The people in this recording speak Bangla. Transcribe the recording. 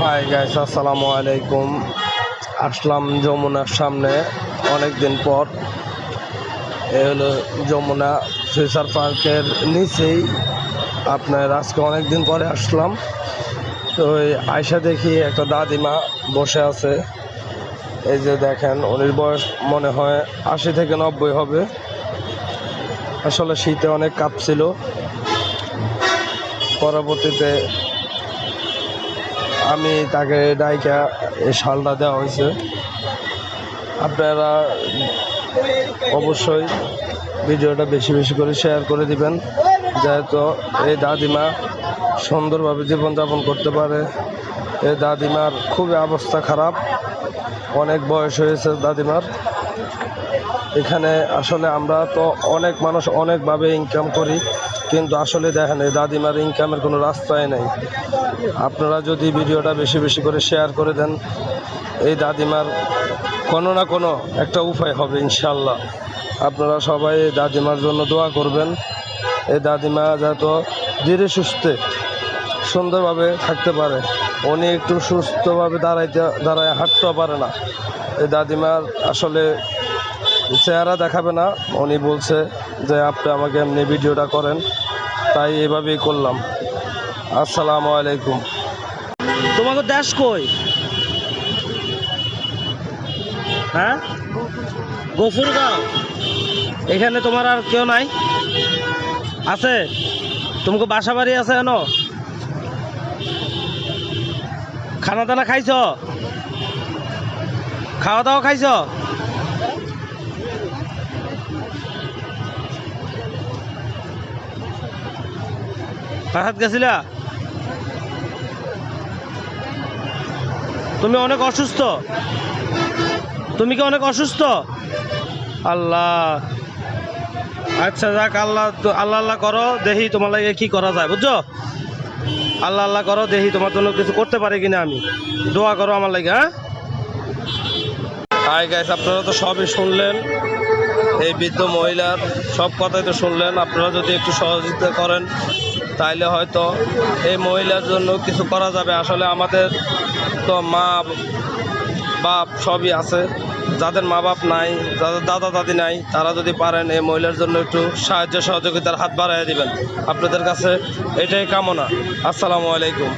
হাই গাইস, আসসালামু আলাইকুম। আসলাম যমুনার সামনে অনেক দিন পর। এ হলো যমুনা ফিউচার পার্কের নিচেই। আপনার আজকে অনেক দিন পরে আসলাম। তো ওই আয়সা দেখি একটা দাদিমা বসে আছে। এই যে দেখেন, উনির বয়স মনে হয় 80 থেকে 90 হবে। আসলে শীতে অনেক কাঁপছিল। পরবর্তীতে আমি তাকে ডাইকা এই শালটা দেওয়া হয়েছে। আপনারা অবশ্যই ভিডিওটা বেশি বেশি করে শেয়ার করে দিবেন, যেহেতু এই দাদিমা সুন্দরভাবে জীবনযাপন করতে পারে। এই দাদিমার খুবই অবস্থা খারাপ, অনেক বয়স হয়েছে দাদিমার। এখানে আসলে আমরা তো অনেক মানুষ অনেকভাবে ইনকাম করি, কিন্তু আসলে দেখেন এই দাদিমার ইনকামের কোনো রাস্তাই নেই। আপনারা যদি ভিডিওটা বেশি বেশি করে শেয়ার করে দেন, এই দাদিমার কোনো না কোনো একটা উপায় হবে ইনশাল্লাহ। আপনারা সবাই এই দাদিমার জন্য দোয়া করবেন। এই দাদিমা যাতে ধীরে সুস্থে সুন্দরভাবে থাকতে পারে। উনি একটু সুস্থভাবে দাঁড়ায় হাঁটতেও পারে না। এই দাদিমার আসলে চেহারা দেখাবে না। উনি বলছে যে আপনি আমাকে এমনি ভিডিওটা করেন, তাই এভাবেই করলাম। আসসালামু আলাইকুম। তোমাকে দেশ কই? হ্যাঁ, গফুরগাঁও। এখানে তোমার আর কেউ নাই? আছে? তোমাকে বাসা বাড়ি আছে? এনো খানা দানা খাইছ? খাওয়া দাওয়া খাইছ? বাসাত গেছিলা? তুমি অনেক অসুস্থ? তুমি কি অনেক অসুস্থ? আল্লাহ, আচ্ছা যাক, আল্লাহ আল্লাহ আল্লাহ করো, দেখি তোমার লাগে কি করা যায়, বুঝছো? আল্লাহ আল্লাহ করো, দেখি তোমার জন্য কিছু করতে পারি কিনা। আমি দোয়া করো আমার লাগে। হ্যাঁ, হাই গাইস, আপনারা তো সবই শুনলেন। এই বৃদ্ধ মহিলার সব কথাই তো শুনলেন। আপনারা যদি একটু সহযোগিতা করেন, তাইলে হয়তো এই মহিলার জন্য কিছু করা যাবে। আসলে আমাদের তো মা বাপ সবই আছে। যাদের মা বাপ নাই, যাদের দাদা দাদি নাই, তারা যদি পারেন এই মহিলার জন্য একটু সাহায্য সহযোগিতার হাত বাড়াইয়া দিবেন। আপনাদের কাছে এটাই কামনা। আসসালামু আলাইকুম।